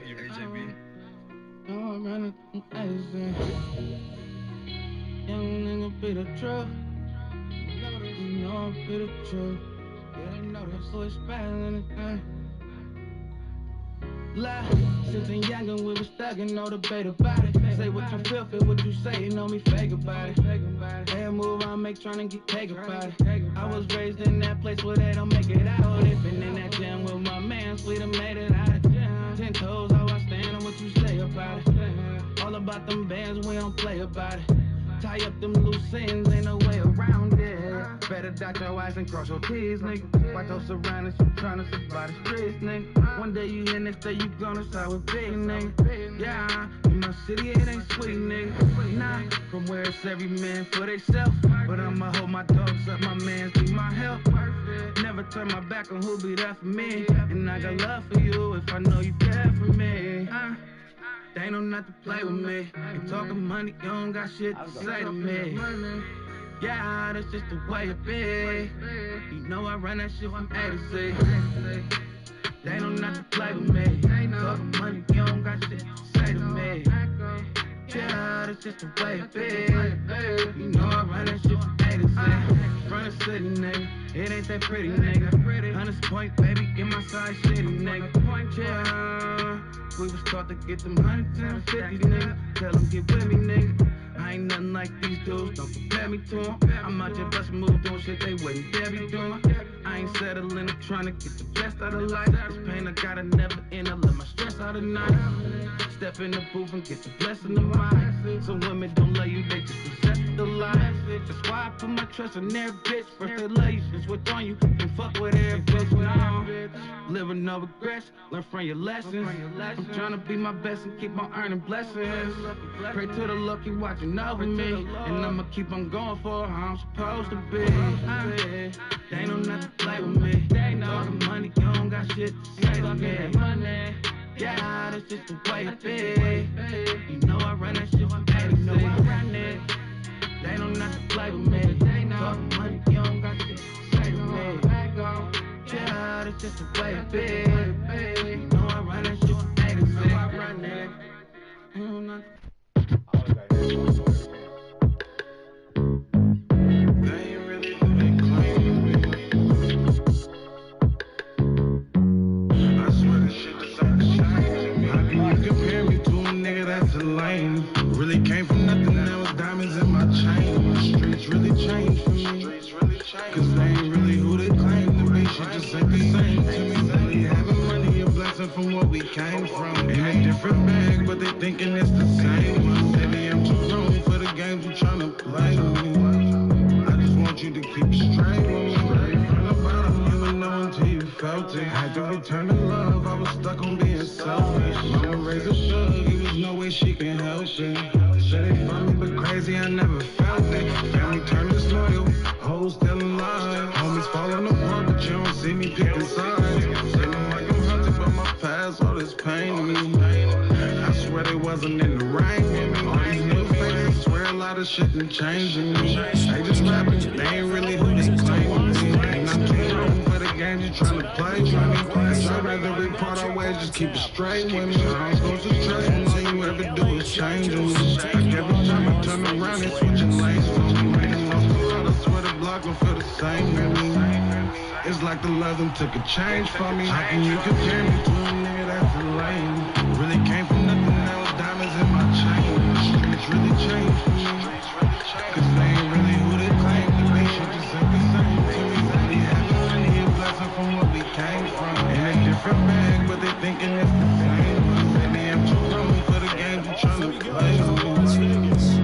You AJB? No, I'm running from Edison. Young nigga be the truth. You know I'm be the truth. Yeah, they know that so it's bad in the thing. Lie, since young we was stuck and no debate about it. Say what you feel what you say, you know me fake about it. Every move I make tryna get cake about it. I was raised in that place where they don't make it out. Living in that gym with my man, we done made it out of jam. 10 toes, how I stand and what you say about it. All about them bands, we don't play about it. Tie up them loose ends, ain't no way around it. Better dot your I's and cross your T's, nigga. Watch your surroundings, you tryna survive the streets, nigga. One day you here, next day you gonna side with big, nigga. Yeah, in my city it ain't sweet, nigga. Nah, from where it's every man for theyself. But I'ma hold my dogs up, my mans be my help. Never turn my back on who be there for me. And I got love for you if I know you care for me. They know not to play with me. They talking money, you don't got shit to say to me. Yeah, that's just the way it be. You know I run that shit from A to Z. They know not to play with me. Talking money, you don't got shit to say to me. Yeah, that's just the way it be. You know I run that shit from A to Z. Front of city, nigga. It ain't that pretty, nigga. 100 point, baby, get my side shitty, nigga. Yeah, we was taught to get them 100s and 50s, nigga. Tell them get with me, nigga. I ain't nothing like these dudes, don't compare me to them. I'm out here bustin' moves, doing shit they wouldn't dare be doing. I ain't settling, I'm trying to get the best out of life. This pain I gotta never end, I let my stress out at night. Step in the booth and get the blessing of mine. Some women don't love you, they just possess the lie. That's why I put my trust in every bitch. First they love you, it's what's on you, and fuck with every bitch now. Living no regrets, learn from your lessons. I'm trying to be my best and keep on earning blessings. Pray to the lucky watching over me, and I'ma keep on going for how I'm supposed to be. They know not to play with me. Talking money, you don't got shit to say to me. Yeah, that's just the way it be. You know I run that shit from A to Z. They know not to play with me. Talking money, you don't got shit to say to me. Yeah, that's just the way it be. You know I run that shit from A to Z. You know not. Lane. Really came from nothing, now it's diamonds in my chain. The streets really changed for me, cause they ain't really who they claim to be. Shit just ain't the same to me. Only having money a blessing from what we came from. In a different bag, but they thinking it's the same. Maybe I'm too grown for the games you tryna play with me. I just want you to keep it straight with me. From the bottom, you would know until you felt it. Had to return to love, I was stuck on being selfish. Mama raised a thug, no way she can help it. Said they funny but crazy, I never felt it. Family turned disloyal, hoes still alive. Homies falling apart, but you don't see me picking sides. Feeling like I'm hunted, but my past, all this pain to me. I swear they wasn't in the rain. All these new faces, swear a lot of shit done changed in me. They just rapping, they ain't really who they claim to be. And I'm too young for the games you tryna play with me. Cause I'd rather we part our ways, just keep it straight with me. I don't go to church, and all you ever do is change me. Like every time I turn around, they switching lanes for me. And lost a lot, I swear the block gon' feel the same with me. It's like the love them took a change for me. How can you compare me to a nigga that's a lame? Really came from nothing, now it's diamonds in my chain. The streets really changed for me, cause they ain't really who they claim to be. Shit just ain't the same to me. They having money a blessing from what we came from. In a different bag, but they thinking it's the same. Maybe I'm too grown for the games you tryna play.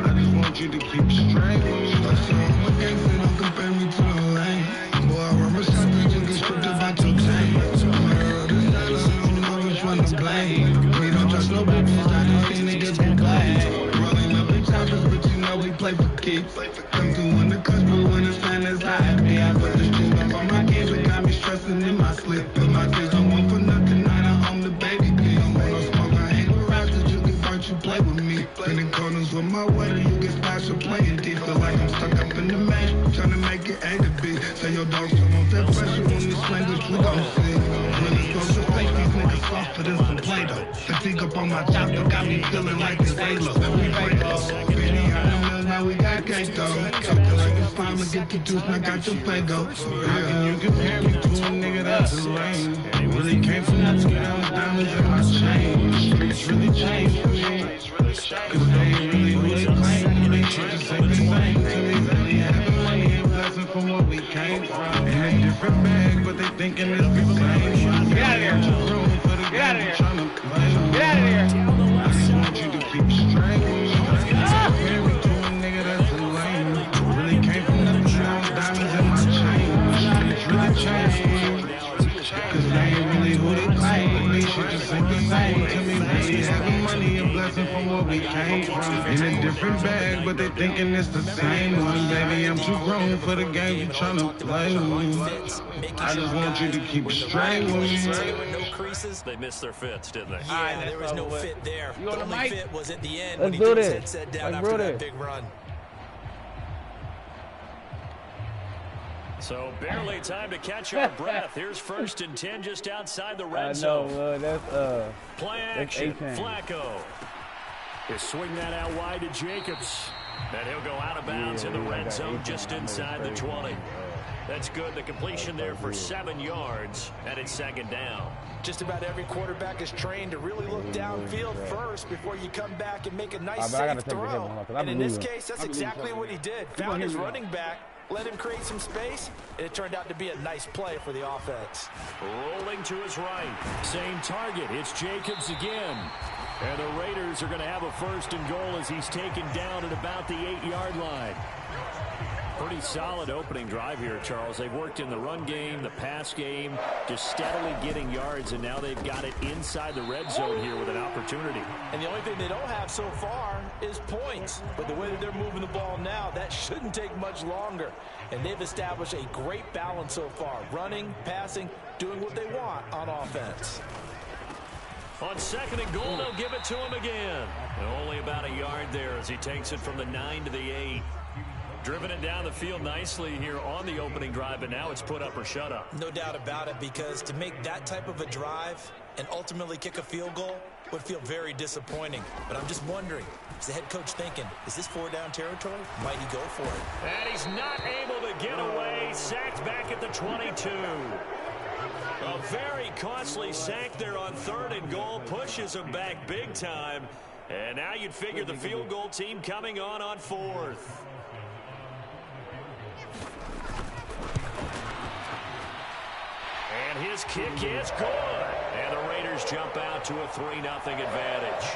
I just want you to keep it straight with me. So I'm a gangster, don't compare me to a lane. Boy, I run my shot, you get stripped about your chain. I don't know which one to blame. We don't trust no bitches, I just see niggas get played. Rolling up in choppers, but you know we play for keeps. Come through on the cusp, but when it's fine, it's like me. I put the streets up on my kids, it got me stressing in my sleep. But my kids don't want for nothing, I don't own the baby. Please don't want no smoke, I ain't around, cause you get burnt, you play with me. In the corners with my water, you get special playing deep. Feel like I'm stuck up in the main, trying to make it A to B. Say your dogs don't want that pressure on this language, we gon' see. When it's supposed to fake The peak up on my chopper got me feeling like it's Halo. We break up, now we got Kato. Talking like it's fine, but get the juice, I got your Fago. How can you compare me to a nigga that's a lame? Really came from nothing, now it's diamonds in my chain. Streets really changed for me, cause they ain't really who they claim. They shit just ain't the same to me. Really having money and blessing from what we came from. In a different bag, but they thinking it's the same. Get out of here. Get out of here. Get out of here. I just want you to keep straight. Compare me to a nigga that's a lame. Really came from nothing, now it's diamonds in my chain. It's really changed for me, cause they ain't really who they claim. They shit just ain't the same to me. Really having money and blessing from what we came from. In a different bag, but they thinking it's the same one. Baby, I'm too grown for the game you tryna play with me. I just want you to keep straight with me. Creases, they missed their fits, didn't they? Yeah, there was no fit there. You on the the only mic? fit was at the end Let's when he do took his this. headset down Let's after do that this. big run. So barely time to catch our breath. Here's 1st and 10 just outside the red I zone. know, Play that's action. 18. Flacco. He'll swing that out wide to Jacobs. And he'll go out of bounds in the red zone just inside the 20. That's good. The completion there for 7 yards, and it's 2nd down. Just about every quarterback is trained to really look downfield first before you come back and make a nice safe throw. And in this case, that's exactly what he did. Found his running back, let him create some space, and it turned out to be a nice play for the offense. Rolling to his right. Same target. It's Jacobs again. And the Raiders are going to have a 1st and goal as he's taken down at about the 8-yard line. Pretty solid opening drive here, Charles. They've worked in the run game, the pass game, just steadily getting yards, and now they've got it inside the red zone here with an opportunity. And the only thing they don't have so far is points. But the way that they're moving the ball now, that shouldn't take much longer. And they've established a great balance so far. Running, passing, doing what they want on offense. On 2nd and goal, they'll give it to him again. And only about a yard there as he takes it from the 9 to the 8. Driven it down the field nicely here on the opening drive, but now it's put up or shut up. No doubt about it, because to make that type of a drive and ultimately kick a field goal would feel very disappointing. But I'm just wondering, is the head coach thinking, is this 4-down territory? Might he go for it? And he's not able to get away. Sacked back at the 22. A very costly sack there on 3rd and goal. Pushes him back big time. And now you'd figure the field goal team coming on 4th. And his kick is good. And the Raiders jump out to a 3-0 advantage.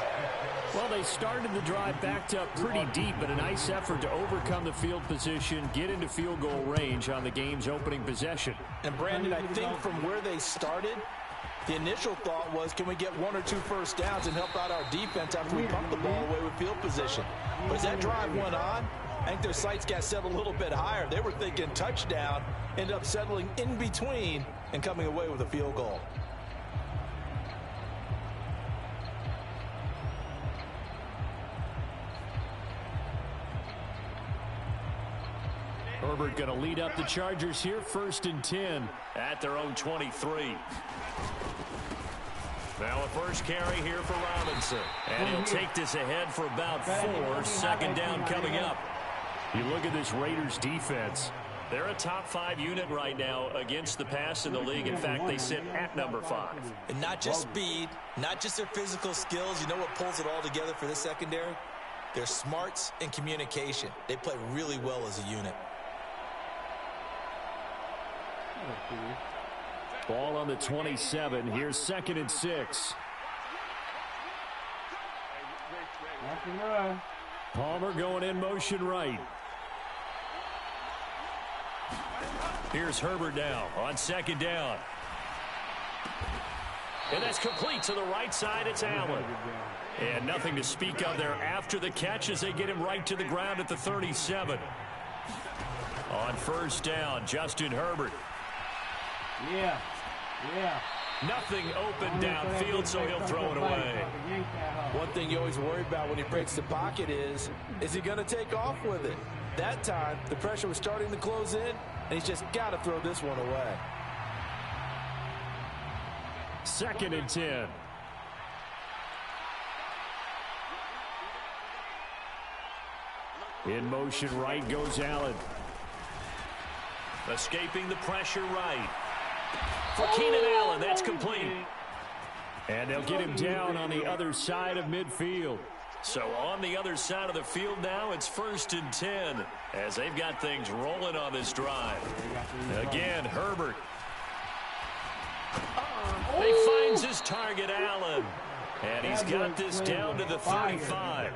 Well, they started the drive backed up pretty deep, but a nice effort to overcome the field position, get into field goal range on the game's opening possession. And Brandon, I think from where they started, the initial thought was, can we get 1 or 2 first downs and help out our defense after we pump the ball away with field position? But as that drive went on, I think their sights got set a little bit higher. They were thinking touchdown, ended up settling in between and coming away with a field goal. Herbert going to lead up the Chargers here, 1st and 10 at their own 23. Now a first carry here for Robinson. And he'll take this ahead for about 4. 2nd down coming up. You look at this Raiders defense. They're a top 5 unit right now against the pass in the league. In fact, they sit at number 5. And not just speed, not just their physical skills. You know what pulls it all together for this secondary? Their smarts and communication. They play really well as a unit. Ball on the 27. Here's 2nd and 6. Palmer going in motion right. Here's Herbert now on 2nd down. And that's complete to the right side. It's Allen. And nothing to speak of there after the catch as they get him right to the ground at the 37. On 1st down, Justin Herbert. Yeah. Nothing open downfield, so he'll throw it away. One thing you always worry about when he breaks the pocket is he going to take off with it? That time, the pressure was starting to close in, and he's just got to throw this one away. 2nd and 10. In motion right goes Allen. Escaping the pressure right. For Keenan Allen, that's complete. And they'll get him down on the other side of midfield. So on the other side of the field now, it's 1st and 10 as they've got things rolling on this drive. Again, Herbert. He finds his target, Allen. And he's got this down to the 35.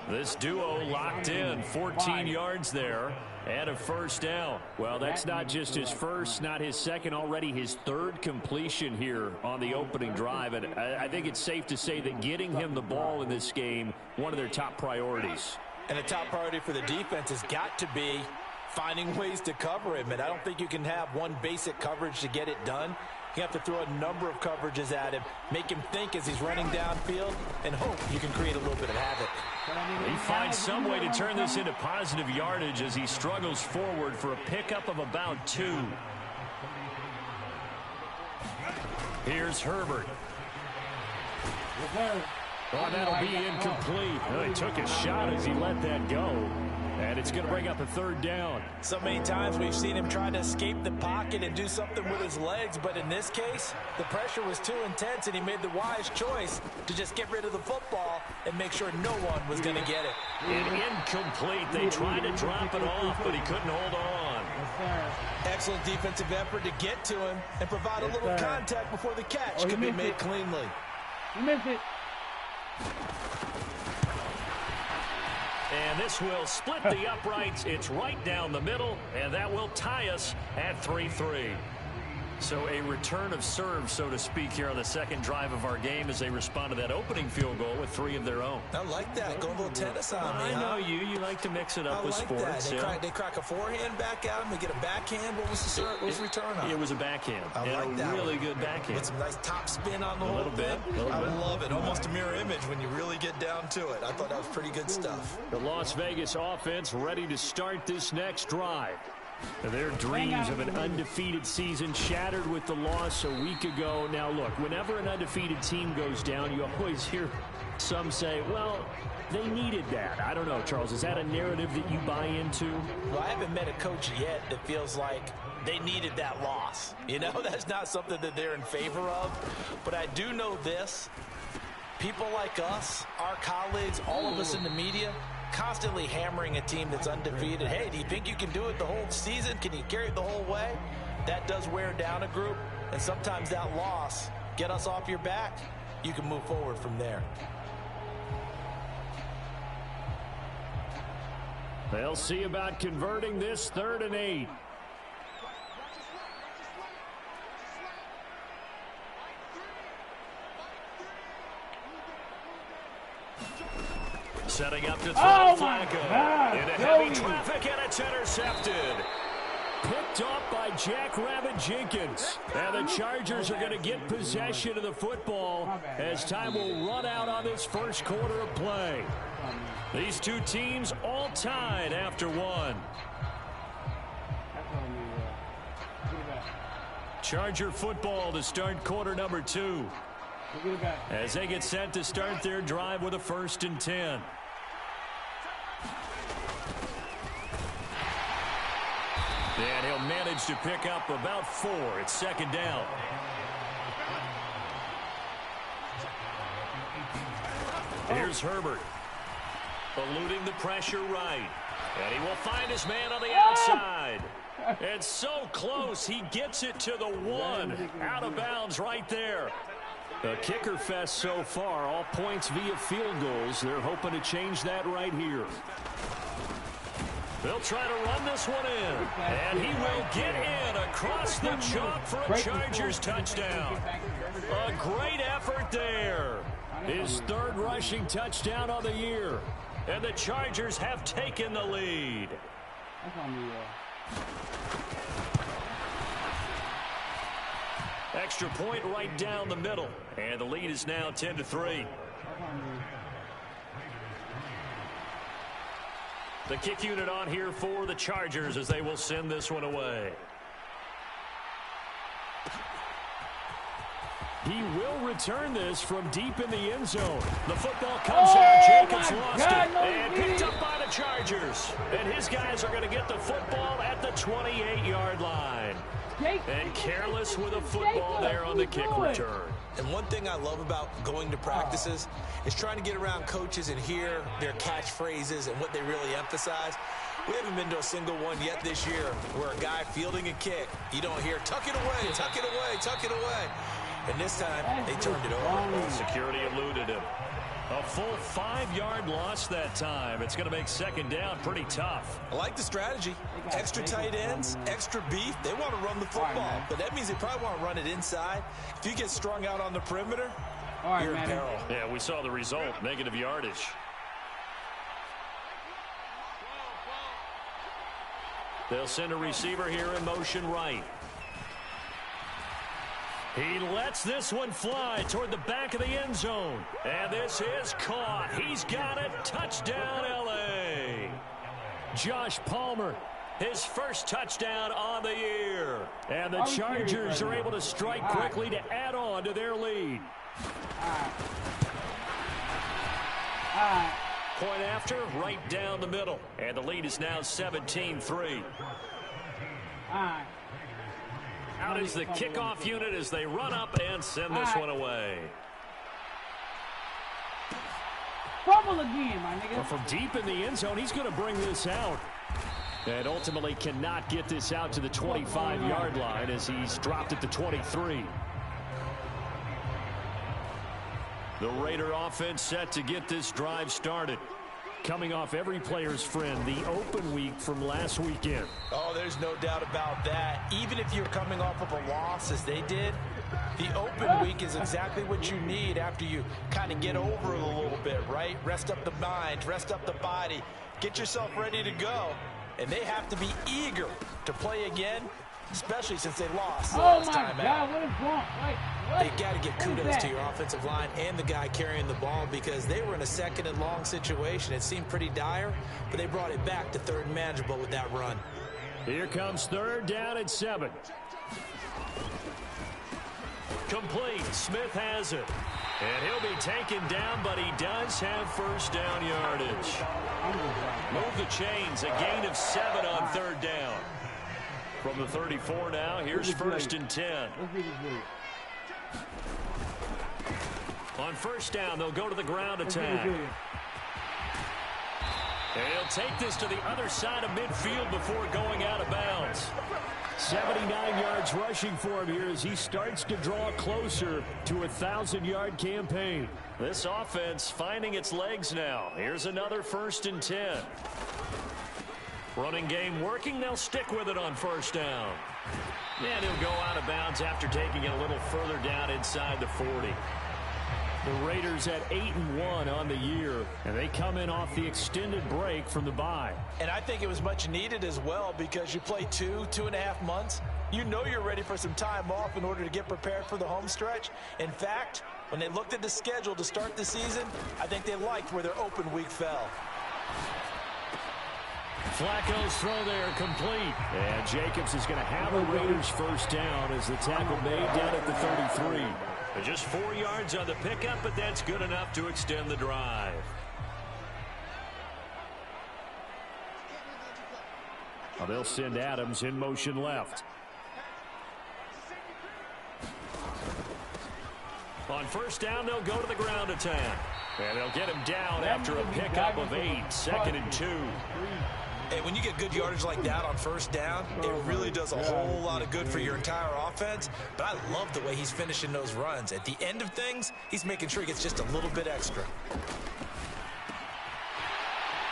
This duo locked in, 14 yards there and a first down. Well, that's not just his first, not his second, already his third completion here on the opening drive. And I think it's safe to say that getting him the ball in this game, one of their top priorities. And the top priority for the defense has got to be finding ways to cover him. And I don't think you can have one basic coverage to get it done. You have to throw a number of coverages at him, make him think as he's running downfield, and hope you can create a little bit of havoc. He finds some way to turn this into positive yardage as he struggles forward for a pickup of about 2. Here's Herbert. Oh, that'll be incomplete. Well, he took a shot as he let that go. And it's going to bring up a 3rd down. So many times we've seen him try to escape the pocket and do something with his legs, but in this case, the pressure was too intense, and he made the wise choice to just get rid of the football and make sure no one was going to get it. And incomplete. They tried to drop it off, but he couldn't hold on. Excellent defensive effort to get to him and provide a little contact before the catch could be made cleanly. He missed it. And this will split the uprights. It's right down the middle, and that will tie us at 3-3. So a return of serve, so to speak, here on the second drive of our game as they respond to that opening field goal with 3 of their own. I like that. Go a little tennis on me, I know you. You like to mix it up with sports. They crack a forehand back at him. They get a backhand. What was the return on? It was a backhand. I like that. Really good backhand. With some nice top spin on the whole thing. I love it. Almost a mirror image when you really get down to it. I thought that was pretty good stuff. The Las Vegas offense ready to start this next drive. Their dreams of an undefeated season shattered with the loss a week ago. Now, look, whenever an undefeated team goes down, you always hear some say, well, they needed that. I don't know, Charles. Is that a narrative that you buy into? Well, I haven't met a coach yet that feels like they needed that loss. You know, that's not something that they're in favor of. But I do know this. People like us, our colleagues, all of us in the media, constantly hammering a team that's undefeated. Hey, do you think you can do it the whole season? Can you carry it the whole way? That does wear down a group, and sometimes that loss, get us off your back, you can move forward from there. They'll see about converting this 3rd and 8. Setting up to throw Flacco. Into heavy traffic, and it's intercepted. Picked off by Jackrabbit Jenkins. And the Chargers are going to get possession of the football as time will run out on this first quarter of play. These two teams all tied after 1. Charger football to start quarter number 2. As they get set to start their drive with a 1st and 10. And he'll manage to pick up about 4. It's 2nd down. Here's Herbert. Eluding the pressure right. And he will find his man on the outside. And so close, he gets it to the 1. Out of bounds right there. A kicker fest so far, all points via field goals. They're hoping to change that right here. They'll try to run this one in. And he will get in across the chalk for a Chargers touchdown. A great effort there. His 3rd rushing touchdown on the year. And the Chargers have taken the lead. Extra point right down the middle. And the lead is now 10-3. The kick unit on here for the Chargers as they will send this one away. He will return this from deep in the end zone. The football comes out. Jacobs lost it. And picked up by the Chargers. And his guys are going to get the football at the 28-yard line. And careless with a football there on the kick return. And one thing I love about going to practices is trying to get around coaches and hear their catchphrases and what they really emphasize. We haven't been to a single one yet this year where a guy fielding a kick, you don't hear, tuck it away, tuck it away, tuck it away. And this time, they turned it over. Security eluded him. A full 5-yard loss that time. It's going to make second down pretty tough. I like the strategy. Extra tight ends, extra beef. They want to run the football, but that means they probably want to run it inside. If you get strung out on the perimeter, you're in peril. Yeah, we saw the result, negative yardage. They'll send a receiver here in motion right. He lets this one fly toward the back of the end zone. And this is caught. He's got it. Touchdown, L.A. Josh Palmer, his first touchdown on the year. And the Chargers are able to strike quickly to add on to their lead. Point after, right down the middle. And the lead is now 17-3. Out is the kickoff unit as they run up and send this one away. Fumble again, my nigga. Well, from deep in the end zone, he's going to bring this out. And ultimately cannot get this out to the 25-yard line as he's dropped at the 23. The Raider offense set to get this drive started. Coming off every player's friend, the open week from last weekend. Oh, there's no doubt about that. Even if you're coming off of a loss as they did, the open week is exactly what you need after you kind of get over it a little bit, right? Rest up the mind, rest up the body, get yourself ready to go. And they have to be eager to play again, especially since they lost the last time out. What is wrong? Wait, what? They got to get kudos to your offensive line and the guy carrying the ball because they were in a second and long situation. It seemed pretty dire, but they brought it back to third and manageable with that run. Here comes third down at 7. Complete. Smith has it. And he'll be taken down, but he does have first down yardage. Move the chains. A gain of 7 on third down. From the 34 now, here's first and 10. On first down, they'll go to the ground attack. And he'll take this to the other side of midfield before going out of bounds. 79 yards rushing for him here as he starts to draw closer to a 1,000-yard campaign. This offense finding its legs now. Here's another first and 10. Running game working. They'll stick with it on first down. And he'll go out of bounds after taking it a little further down inside the 40. The Raiders at 8-1 on the year, and they come in off the extended break from the bye. And I think it was much needed as well because you play 2.5 months. You know you're ready for some time off in order to get prepared for the home stretch. In fact, when they looked at the schedule to start the season, I think they liked where their open week fell. Flacco's throw there complete. And Jacobs is going to have a Raiders first down as the tackle made down at the 33. But just 4 yards on the pickup, but that's good enough to extend the drive. Well, they'll send Adams in motion left. On first down, they'll go to the ground attack. And they'll get him down after a pickup of 8, 2nd and 2. Hey, when you get good yardage like that on first down, it really does a whole lot of good for your entire offense. But I love the way he's finishing those runs. At the end of things, he's making sure he gets just a little bit extra.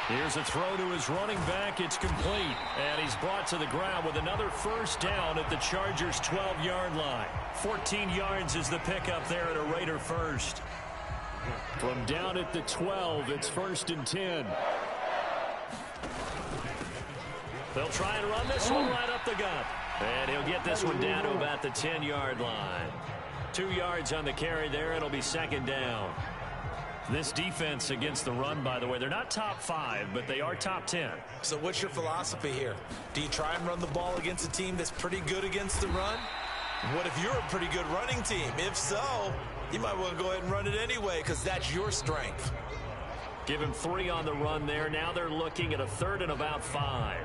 Here's a throw to his running back. It's complete. And he's brought to the ground with another first down at the Chargers' 12-yard line. 14 yards is the pickup there at a Raider first. From down at the 12, it's first and 10. They'll try and run this one right up the gut. And he'll get this one down to about the 10-yard line. 2 yards on the carry there. It'll be second down. This defense against the run, by the way, they're not top 5, but they are top 10. So what's your philosophy here? Do you try and run the ball against a team that's pretty good against the run? What if you're a pretty good running team? If so, you might want to go ahead and run it anyway because that's your strength. Give him 3 on the run there. Now they're looking at a 3rd and about 5.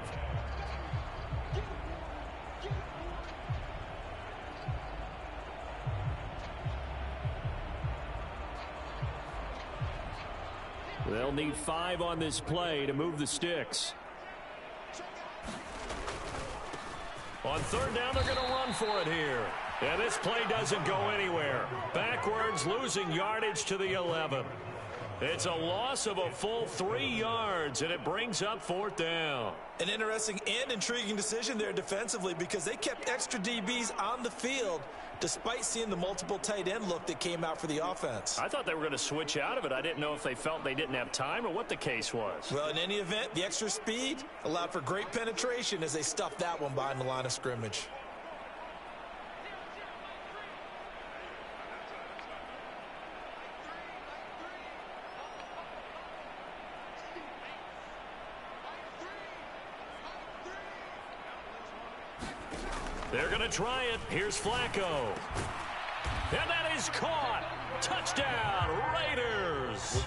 They'll need 5 on this play to move the sticks. On 3rd down, they're going to run for it here. And this play doesn't go anywhere. Backwards, losing yardage to the 11. It's a loss of a full 3 yards, and it brings up 4th down. An interesting and intriguing decision there defensively because they kept extra DBs on the field despite seeing the multiple tight end look that came out for the offense. I thought they were going to switch out of it. I didn't know if they felt they didn't have time or what the case was. Well, in any event, the extra speed allowed for great penetration as they stuffed that one behind the line of scrimmage. They're going to try it. Here's Flacco. And that is caught. Touchdown, Raiders.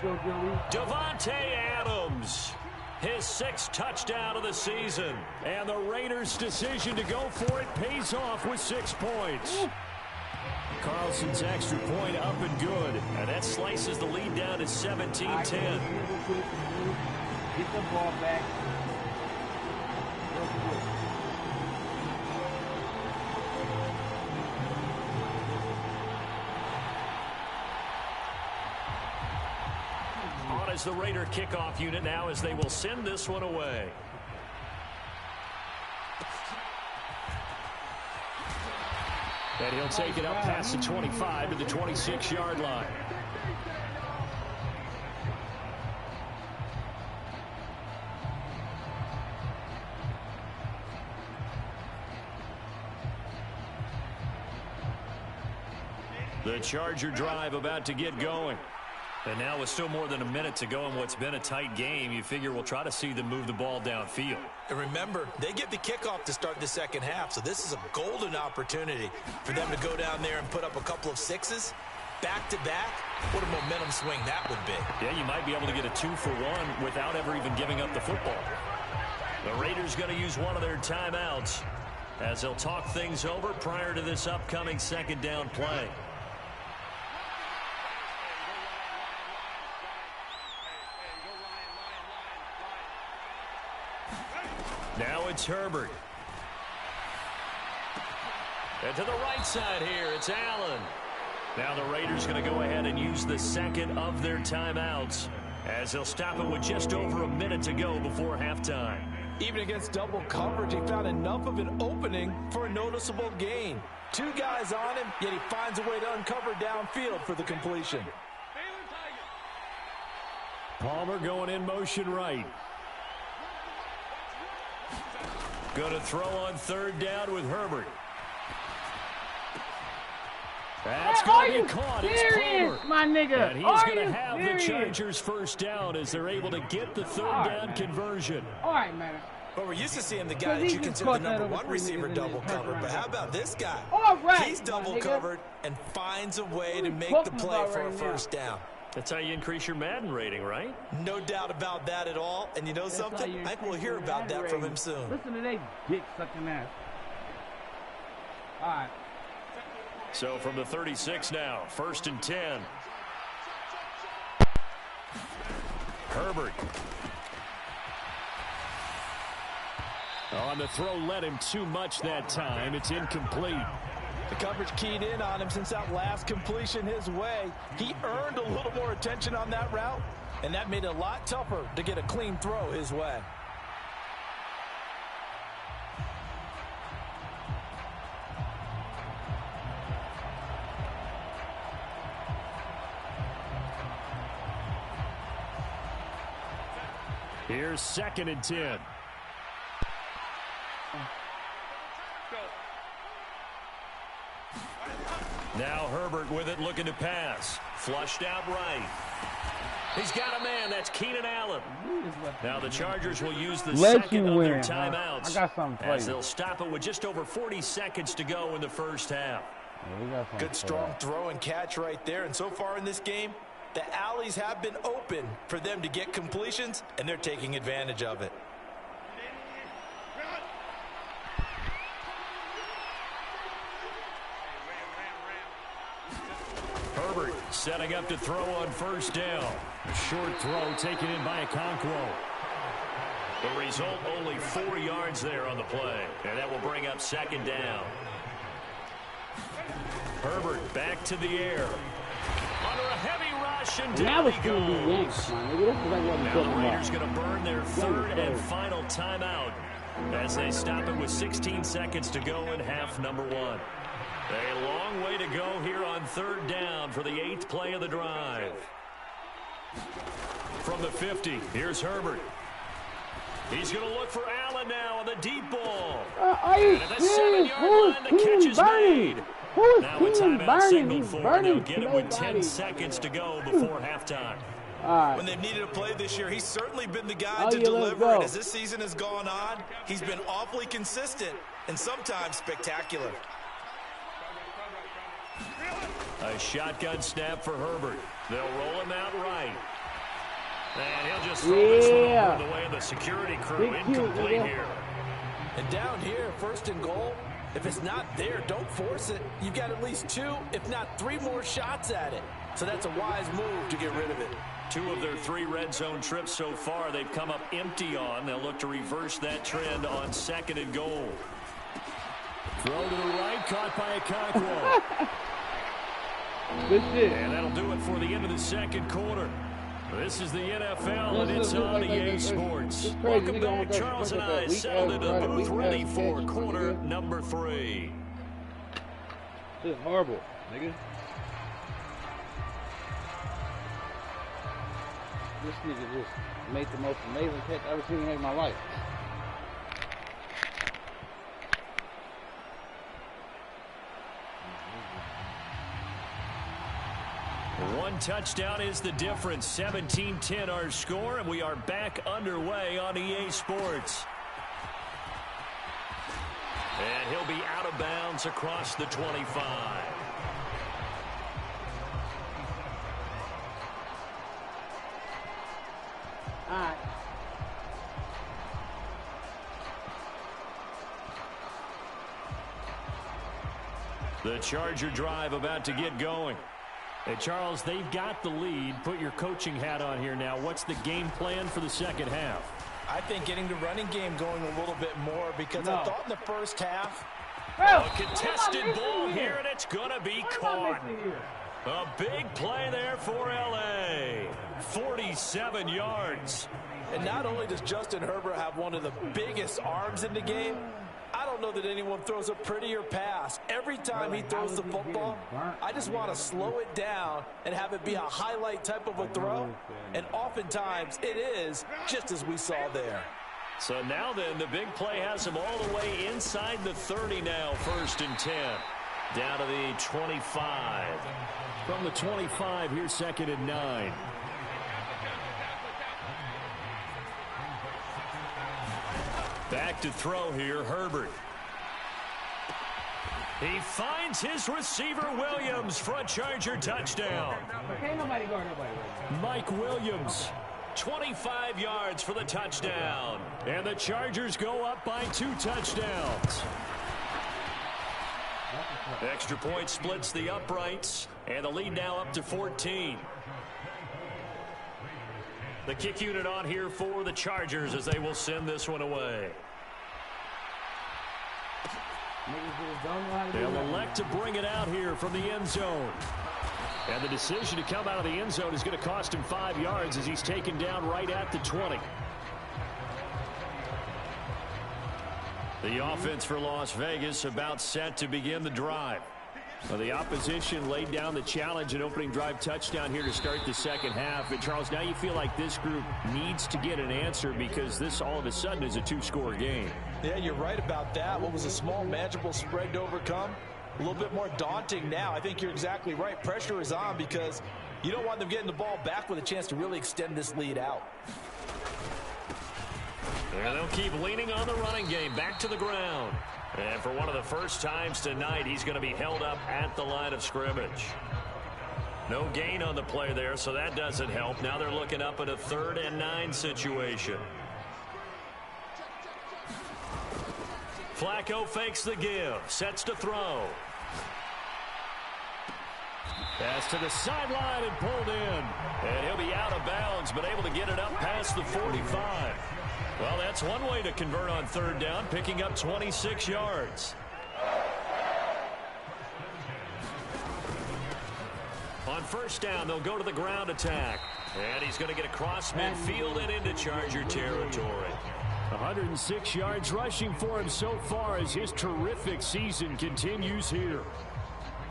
Davante Adams, his 6th touchdown of the season. And the Raiders' decision to go for it pays off with 6 points. Carlson's extra point up and good. And that slices the lead down to 17-10. Get the ball back. On as the Raider kickoff unit now as they will send this one away. And he'll take it up past the 25 to the 26-yard line. The Charger drive about to get going. And now with still more than a minute to go in what's been a tight game, you figure we'll try to see them move the ball downfield. And remember, they get the kickoff to start the second half, so this is a golden opportunity for them to go down there and put up a couple of 6s back-to-back. What a momentum swing that would be. Yeah, you might be able to get a 2-for-1 without ever even giving up the football. The Raiders going to use one of their timeouts as they'll talk things over prior to this upcoming 2nd down play. Now it's Herbert. And to the right side here, it's Allen. Now the Raiders going to go ahead and use the 2nd of their timeouts as they'll stop it with just over a minute to go before halftime. Even against double coverage, he found enough of an opening for a noticeable gain. 2 guys on him, yet he finds a way to uncover downfield for the completion. Palmer going in motion right. Going to throw on 3rd down with Herbert. That's going to be caught. It's Palmer. My nigga. And he's going to have the Chargers 1st down as they're able to get the 3rd down conversion. All right, man. But we're used to seeing the guy that you consider the number 1 receiver double covered. But how about this guy? All right, he's double covered and finds a way to make the play for a 1st down. That's how you increase your Madden rating, right? No doubt about that at all. And you know something? I think we'll hear about that from him soon. Listen to that dick sucking ass. All right. So from the 36 now, 1st and 10. Herbert. On the throw, led him too much that time. It's incomplete. The coverage keyed in on him since that last completion his way. He earned a little more attention on that route, and that made it a lot tougher to get a clean throw his way. Here's 2nd and 10. Now Herbert with it, looking to pass. Flushed out right. He's got a man. That's Keenan Allen. Now the Chargers will use the second of their timeouts as they'll stop it with just over 40 seconds to go in the first half. Good strong throw and catch right there. And so far in this game, the alleys have been open for them to get completions, and they're taking advantage of it. Herbert setting up to throw on first down. A short throw taken in by Okonkwo. The result, only 4 yards there on the play. And that will bring up second down. Herbert back to the air. Under a heavy rush, and down he goes. Now the Raiders going to burn their third and final timeout as they stop it with 16 seconds to go in half number 1. A long way to go here on third down for the 8th play of the drive. From the 50, here's Herbert. He's going to look for Allen now on the deep ball. Are you serious? Who's Keenan burning? Who's Keenan burning? He's burning. Get it with 10 seconds to go before halftime. When they've needed a play this year, he's certainly been the guy to deliver. And as this season has gone on, he's been awfully consistent and sometimes spectacular. A shotgun snap for Herbert. They'll roll him out right. And he'll just throw this one over the way of the security crew. Incomplete here. And down here, first and goal, if it's not there, don't force it. You've got at least 2, if not 3 more shots at it. So that's a wise move to get rid of it. 2 of their 3 red zone trips so far they've come up empty on. They'll look to reverse that trend on second and goal. Throw to the right, caught by Okonkwo. And that'll do it for the end of the second quarter. This is the NFL, and it's on EA Sports. Welcome back. Charles and I settled into the booth, ready for quarter number 3. This is horrible, nigga. This nigga just made the most amazing catch I've ever seen in my life. One touchdown is the difference. 17-10 our score, and we are back underway on EA Sports. And he'll be out of bounds across the 25. All right. The Charger drive about to get going. Hey, Charles, they've got the lead. Put your coaching hat on here now. What's the game plan for the second half? I think getting the running game going a little bit more because I thought in the first half. A contested ball here, and it's going to be caught. A big play there for L.A. 47 yards. And not only does Justin Herbert have one of the biggest arms in the game, I don't know that anyone throws a prettier pass. Every time he throws the football, I just want to slow it down and have it be a highlight type of a throw. And oftentimes it is, just as we saw there. So now then, the big play has him all the way inside the 30 now, 1st and 10. Down to the 25. From the 25, here's 2nd and 9. Back to throw here, Herbert. He finds his receiver, Williams, for a Charger touchdown. Can't nobody guard nobody. Mike Williams, 25 yards for the touchdown. And the Chargers go up by 2 touchdowns. Extra point splits the uprights, and the lead now up to 14. The kick unit on here for the Chargers as they will send this one away. They'll elect to bring it out here from the end zone. And the decision to come out of the end zone is going to cost him 5 yards as he's taken down right at the 20. The offense for Las Vegas about set to begin the drive. Well, the opposition laid down the challenge and opening drive touchdown here to start the second half. And, Charles, now you feel like this group needs to get an answer because this all of a sudden is a 2-score game. Yeah, you're right about that. What was a small, manageable spread to overcome? A little bit more daunting now. I think you're exactly right. Pressure is on because You don't want them getting the ball back with a chance to really extend this lead out. And they'll keep leaning on the running game back to the ground. And for one of the first times tonight, he's going to be held up at the line of scrimmage. No gain on the play there, so that doesn't help. Now they're looking up at a 3rd and 9 situation. Flacco fakes the give, sets to throw. Pass to the sideline and pulled in. And he'll be out of bounds, but able to get it up past the 45. Well, that's one way to convert on 3rd down, picking up 26 yards. On 1st down, they'll go to the ground attack. And he's going to get across midfield and into Charger territory. 106 yards rushing for him so far as his terrific season continues here.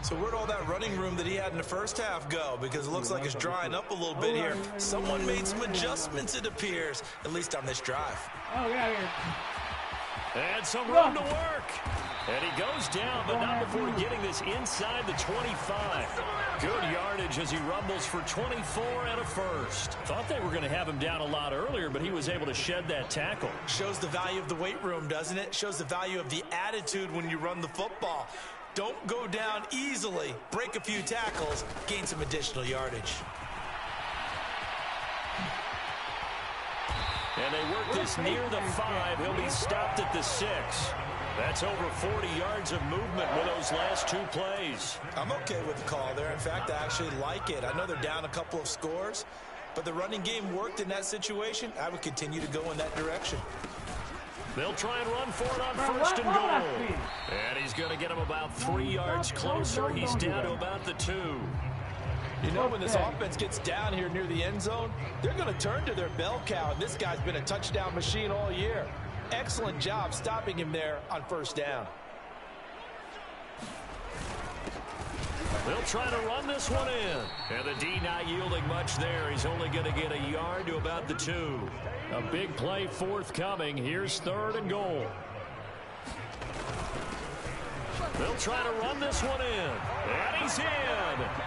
So where'd all that running room that he had in the first half go? Because it looks like it's drying up a little bit here. Someone made some adjustments, it appears, at least on this drive. Oh, get out of here. And some room to work. And he goes down, but not before getting this inside the 25. Good yardage as he rumbles for 24 and a first. Thought they were going to have him down a lot earlier, but he was able to shed that tackle. Shows the value of the weight room, doesn't it? Shows the value of the attitude when you run the football. Don't go down easily. Break a few tackles. Gain some additional yardage. And they work this near the 5. He'll be stopped at the 6. That's over 40 yards of movement with those last 2 plays. I'm okay with the call there. In fact, I actually like it. I know they're down a couple of scores, but the running game worked in that situation. I would continue to go in that direction. They'll try and run for it on 1st and goal. And he's going to get him about 3 yards closer. He's down to about the 2. You know, when this offense gets down here near the end zone, they're going to turn to their bell cow, and this guy's been a touchdown machine all year. Excellent job stopping him there on 1st down. They'll try to run this one in. And the D not yielding much there. He's only going to get a yard to about the 2. A big play forthcoming. Here's 3rd and goal. They'll try to run this one in. And he's in.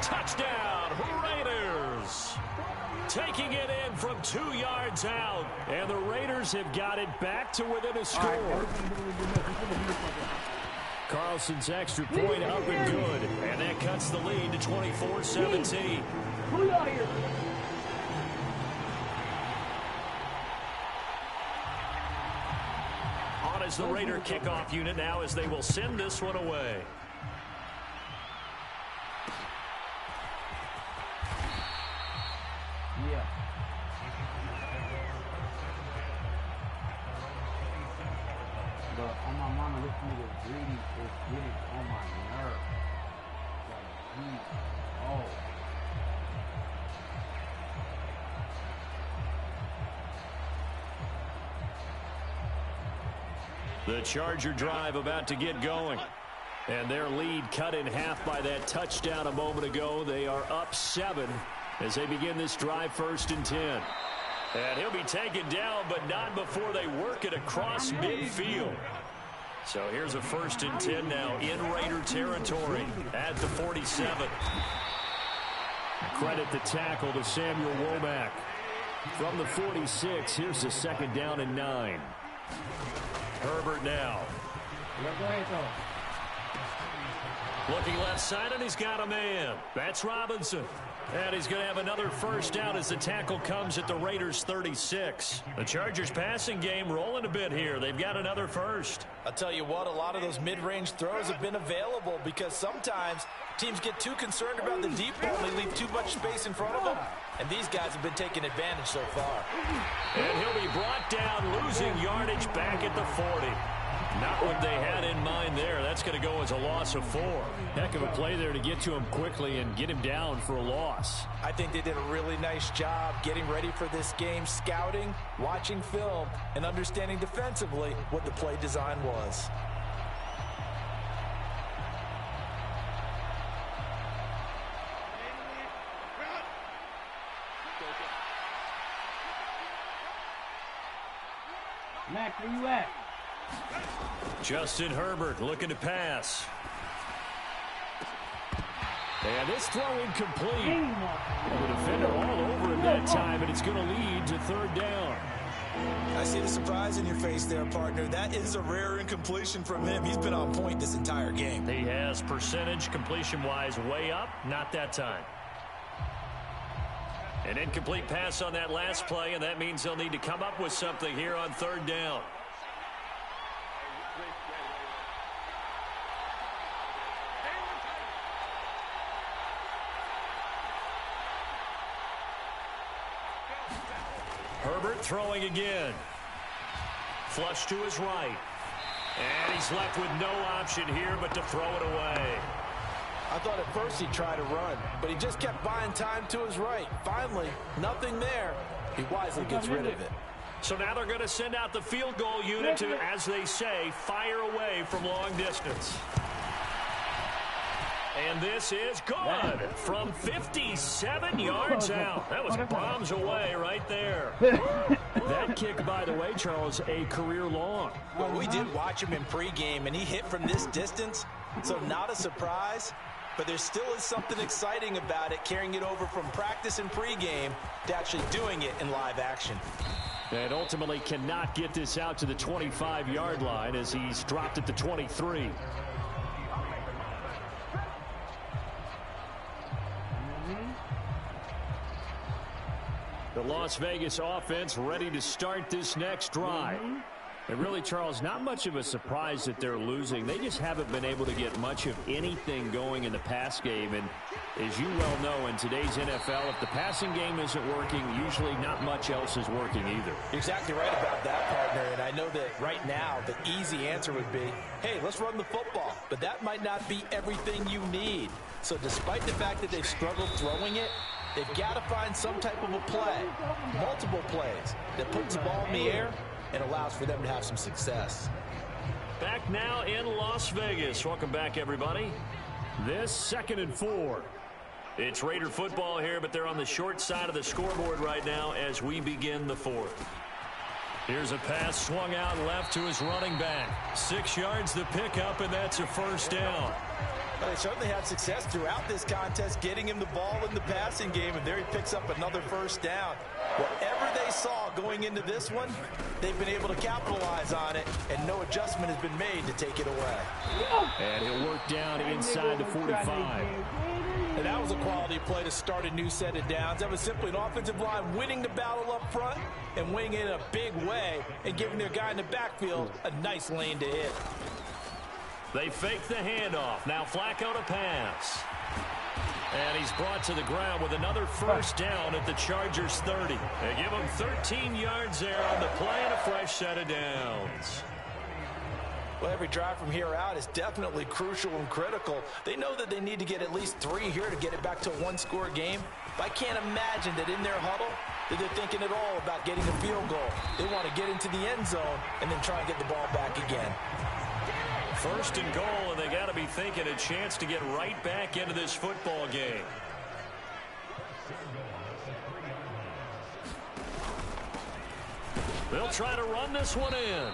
Touchdown, Raiders. Taking it in from 2 yards out. And the Raiders have got it back to within a score. Carlson's extra point up and good. And that cuts the lead to 24-17. On as the Raider kickoff unit now as they will send this one away. Yeah. But on my mama, this nigga greedy is getting on my nerves. Like, The Charger drive about to get going. And their lead cut in half by that touchdown a moment ago. They are up 7 as they begin this drive 1st and 10. And he'll be taken down, but not before they work it across midfield. So here's a 1st and 10 now in Raider territory at the 47. Credit the tackle to Samuel Womack. From the 46, here's the 2nd down and 9. Herbert now. Looking left side, and he's got a man. That's Robinson. And he's going to have another 1st down as the tackle comes at the Raiders' 36. The Chargers passing game rolling a bit here. They've got another 1st. I'll tell you what, a lot of those mid-range throws have been available because sometimes teams get too concerned about the deep ball and they leave too much space in front of them. And these guys have been taking advantage so far. And he'll be brought down, losing yardage back at the 40. Not what they had in mind there. That's going to go as a loss of 4. Heck of a play there to get to him quickly and get him down for a loss. I think they did a really nice job getting ready for this game, scouting, watching film, and understanding defensively what the play design was. Mac, where you at? Justin Herbert looking to pass. And this throw incomplete. The defender all over him that time, and it's going to lead to third down. I see the surprise in your face there, partner. That is a rare incompletion from him. He's been on point this entire game. He has percentage completion-wise way up, not that time. An incomplete pass on that last play, and that means they'll need to come up with something here on third down. Herbert throwing again. Flush to his right. And he's left with no option here but to throw it away. I thought at first he'd try to run, but he just kept buying time to his right. Finally, nothing there. He wisely gets rid of it. So now they're going to send out the field goal unit to, as they say, fire away from long distance. And this is good from 57 yards out. That was bombs away right there. That kick, by the way, Charles, a career long. Well, we did watch him in pregame, and he hit from this distance, so not a surprise. But there still is something exciting about it, carrying it over from practice and pregame to actually doing it in live action. And ultimately cannot get this out to the 25-yard line as he's dropped at the 23. The Las Vegas offense ready to start this next drive. And really, Charles, not much of a surprise that they're losing. They just haven't been able to get much of anything going in the pass game. And as you well know, in today's NFL, if the passing game isn't working, usually not much else is working either. You're exactly right about that, partner. And I know that right now the easy answer would be, hey, let's run the football. But that might not be everything you need. So despite the fact that they've struggled throwing it, they've got to find some type of a play, multiple plays, that puts the ball in the air and allows for them to have some success. Back now in Las Vegas. Welcome back, everybody. This 2nd and 4. It's Raider football here, but they're on the short side of the scoreboard right now as we begin the 4th. Here's a pass swung out left to his running back. 6 yards the pickup, and that's a first down. Well, they certainly had success throughout this contest, getting him the ball in the passing game, and there he picks up another first down. Whatever they saw going into this one, they've been able to capitalize on it, and no adjustment has been made to take it away. And he'll work down inside the 45. And that was a quality play to start a new set of downs. That was simply an offensive line winning the battle up front and winning it in a big way and giving their guy in the backfield a nice lane to hit. They fake the handoff. Now Flacco to pass. And he's brought to the ground with another first down at the Chargers 30. They give him 13 yards there on the play and a fresh set of downs. Well, every drive from here out is definitely crucial and critical. They know that they need to get at least 3 here to get it back to a one-score game. But I can't imagine that in their huddle that they're thinking at all about getting a field goal. They want to get into the end zone and then try and get the ball back again. 1st and goal, and they got to be thinking a chance to get right back into this football game. They'll try to run this one in.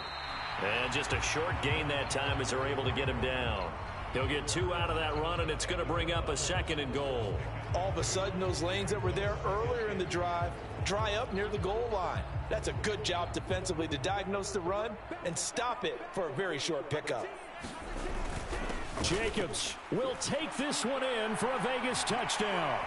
And just a short gain that time as they're able to get him down. He'll get 2 out of that run, and it's going to bring up a 2nd and goal. All of a sudden, those lanes that were there earlier in the drive dry up near the goal line. That's a good job defensively to diagnose the run and stop it for a very short pickup. Jacobs will take this one in for a Vegas touchdown.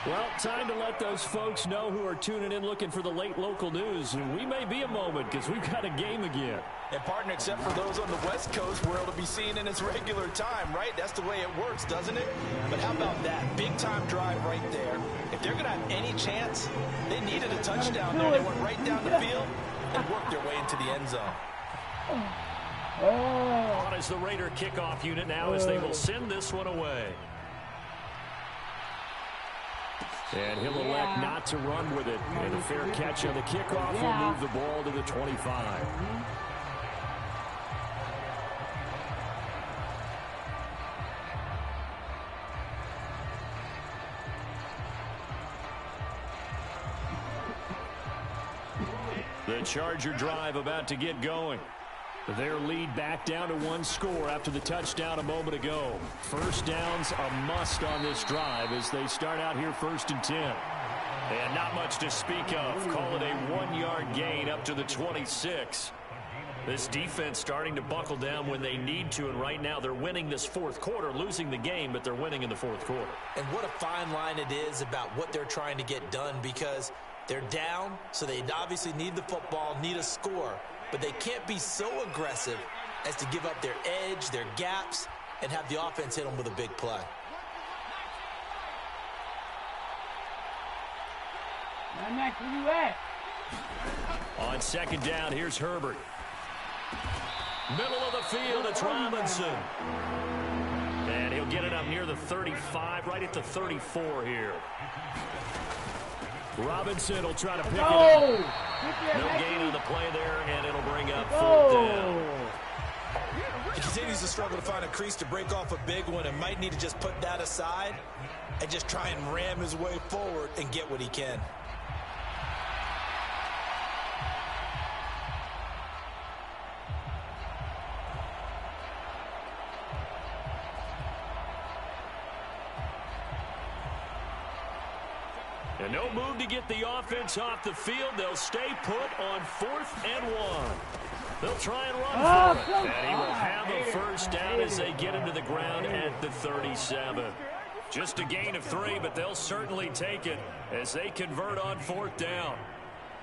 Well, time to let those folks know who are tuning in looking for the late local news. We may be a moment because we've got a game again. And partner, except for those on the West Coast where it'll be seen in its regular time, right? That's the way it works, doesn't it? But how about that? Big time drive right there. If they're going to have any chance, they needed a touchdown there. They went right down the field and worked their way into the end zone. On is the Raider kickoff unit now as they will send this one away. And he'll elect not to run with it. And a fair catch on the kickoff will move the ball to the 25. The Charger drive about to get going. Their lead back down to 1 score after the touchdown a moment ago. First down's a must on this drive as they start out here 1st and 10. And not much to speak of. Call it a 1-yard gain up to the 26. This defense starting to buckle down when they need to, and right now they're winning this 4th quarter, losing the game, but they're winning in the 4th quarter. And what a fine line it is about what they're trying to get done, because they're down, so they obviously need the football, need a score, but they can't be so aggressive as to give up their edge, their gaps, and have the offense hit them with a big play. Max, where you at? On 2nd down, here's Herbert. Middle of the field, it's Robinson. And he'll get it up near the 35, right at the 34 here. Robinson will try to pick it up. No gain on the play there, and it'll bring up 4th down. He continues to struggle to find a crease to break off a big one and might need to just put that aside and just try and ram his way forward and get what he can. And no move to get the offense off the field. They'll stay put on 4th and 1. They'll try and run for it. And he will have a first down as they get into the ground at the 37. Just a gain of 3, but they'll certainly take it as they convert on 4th down.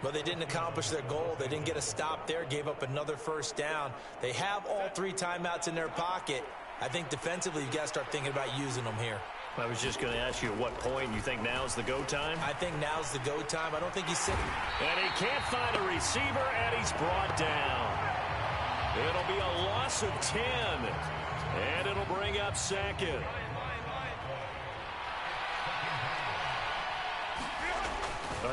But they didn't accomplish their goal. They didn't get a stop there, gave up another first down. They have all 3 timeouts in their pocket. I think defensively you've got to start thinking about using them here. I was just going to ask you at what point you think now's the go time? I think now's the go time. I don't think he's sitting. And he can't find a receiver, and he's brought down. It'll be a loss of 10, and it'll bring up 2nd.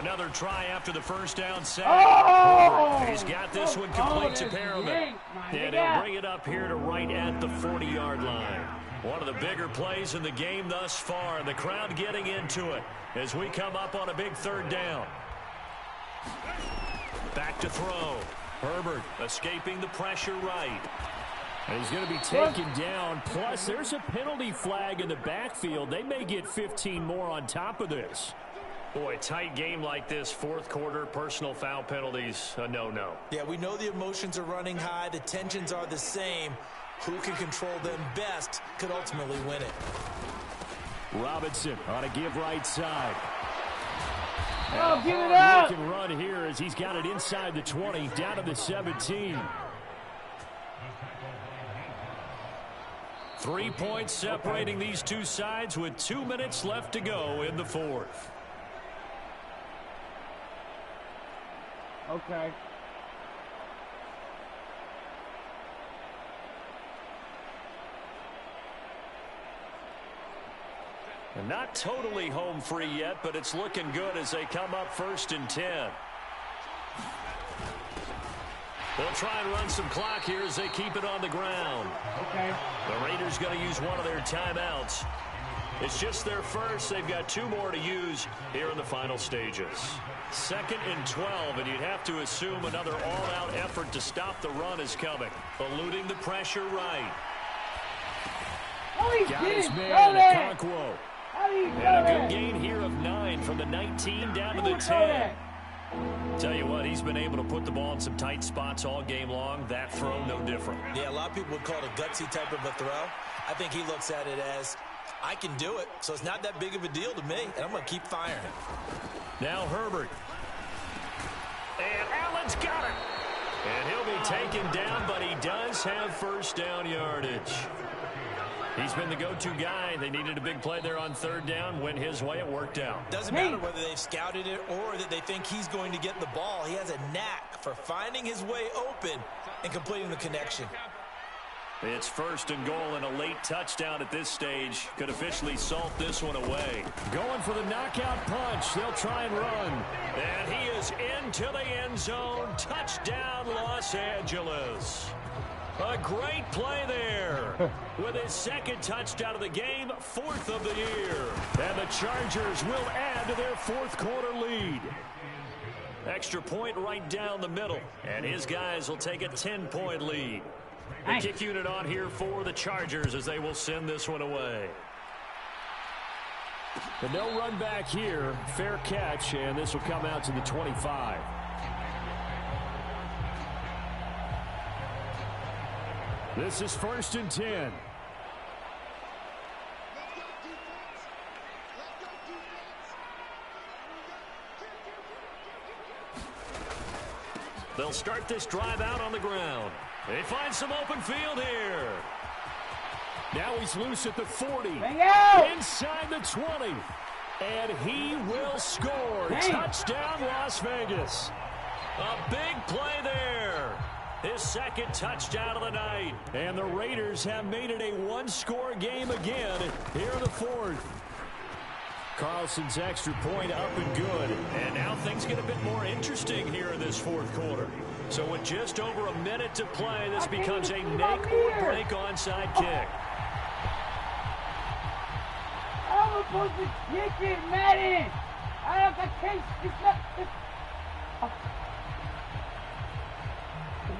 Another try after the first down sack. Oh! He's got this one complete to Perriman. And he'll bring it up here to right at the 40-yard line. One of the bigger plays in the game thus far. The crowd getting into it as we come up on a big 3rd down. Back to throw. Herbert escaping the pressure right. And he's going to be taken down. Plus, there's a penalty flag in the backfield. They may get 15 more on top of this. Boy, tight game like this, 4th quarter, personal foul penalties, a no-no. Yeah, we know the emotions are running high. The tensions are the same. Who can control them best could ultimately win it. Robinson on a give right side. Oh, give it up! He can run here as he's got it inside the 20, down to the 17. 3 points separating these two sides with 2 minutes left to go in the 4th. Okay. And not totally home free yet, but it's looking good as they come up 1st and 10. They'll try and run some clock here as they keep it on the ground. Okay. The Raiders going to use one of their timeouts. It's just their first. They've got 2 more to use here in the final stages. 2nd and 12, and you'd have to assume another all-out effort to stop the run is coming. Eluding the pressure right. Oh, he Got his did man, that. Okonkwo. How do you And know a that? good gain here of 9 from the 19 down to the 10. That? Tell you what, he's been able to put the ball in some tight spots all game long. That throw, no different. Yeah, a lot of people would call it a gutsy type of a throw. I think he looks at it as, I can do it, so it's not that big of a deal to me, and I'm going to keep firing. Now Herbert. And Allen's got it. And he'll be taken down, but he does have first down yardage. He's been the go-to guy. They needed a big play there on 3rd down. Went his way. It worked out. Doesn't matter whether they've scouted it or that they think he's going to get the ball. He has a knack for finding his way open and completing the connection. It's 1st and goal, and a late touchdown at this stage could officially salt this one away. Going for the knockout punch. They'll try and run. And he is into the end zone. Touchdown, Los Angeles. A great play there. With his 2nd touchdown of the game, 4th of the year. And the Chargers will add to their 4th quarter lead. Extra point right down the middle. And his guys will take a 10-point lead. The kick unit on here for the Chargers as they will send this one away. But no run back here. Fair catch, and this will come out to the 25. This is 1st and 10. They'll start this drive out on the ground. They find some open field here. Now he's loose at the 40. Inside the 20. And he will score. Touchdown, Las Vegas. A big play there. His second touchdown of the night. And the Raiders have made it a one-score game again here in the 4th. Carlson's extra point up and good. And now things get a bit more interesting here in this 4th quarter. So with just over a minute to play, this becomes a make or break onside kick. I'm supposed to kick it, Madden. I can't. It's not.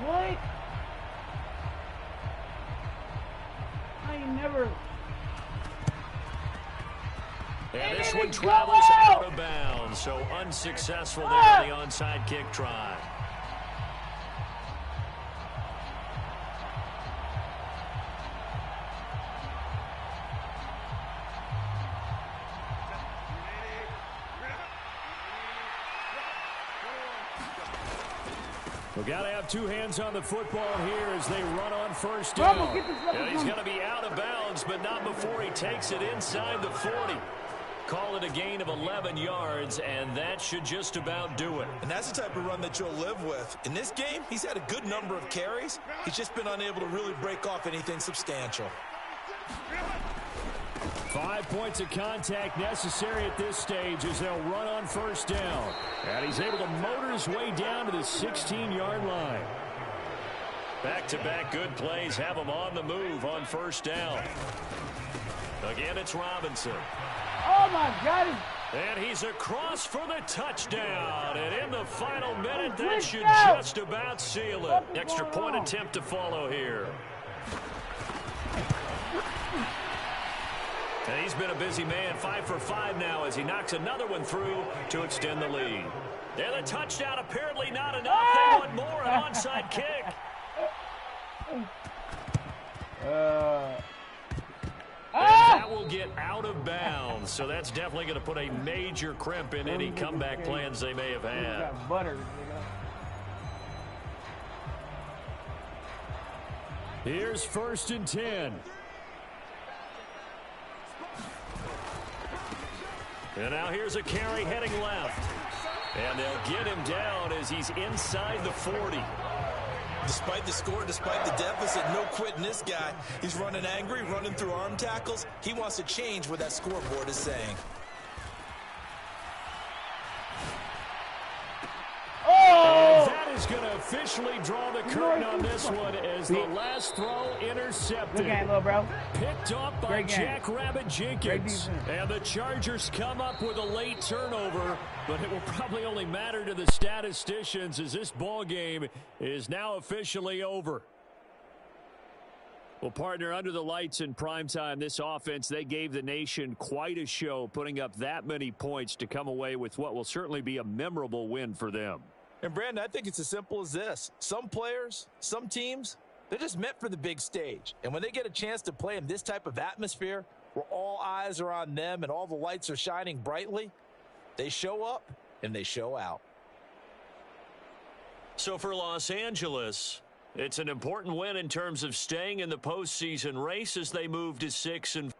What? I ain't never. And this one travels out of bounds, so unsuccessful there on the onside kick try. We've got to have two hands on the football here as they run on 1st down. And he's going to be out of bounds, but not before he takes it inside the 40. Call it a gain of 11 yards, and that should just about do it. And that's the type of run that you'll live with. In this game, he's had a good number of carries. He's just been unable to really break off anything substantial. 5 points of contact necessary at this stage as they'll run on 1st down. And he's able to motor his way down to the 16-yard line. Back-to-back good plays have him on the move on 1st down. Again, it's Robinson. Oh, my God. And he's across for the touchdown. And in the final minute, that should just about seal it. Extra point attempt to follow here. And he's been a busy man, 5 for 5 now as he knocks another one through to extend the lead. And the touchdown apparently not enough. They want more, an onside kick. And that will get out of bounds. So that's definitely going to put a major crimp in any comeback plans they may have had. Here's 1st and 10. And now here's a carry heading left. And they'll get him down as he's inside the 40. Despite the score, despite the deficit, no quitting this guy. He's running angry, running through arm tackles. He wants to change what that scoreboard is saying. And that is going to officially draw the curtain on this one as the last throw intercepted. Good game, little bro. Picked up by Jackrabbit Jenkins. And the Chargers come up with a late turnover, but it will probably only matter to the statisticians as this ball game is now officially over. Well, partner, under the lights in primetime, this offense, they gave the nation quite a show, putting up that many points to come away with what will certainly be a memorable win for them. And, Brandon, I think it's as simple as this. Some players, some teams, they're just meant for the big stage. And when they get a chance to play in this type of atmosphere where all eyes are on them and all the lights are shining brightly, they show up and they show out. So for Los Angeles, it's an important win in terms of staying in the postseason race as they move to 6-4.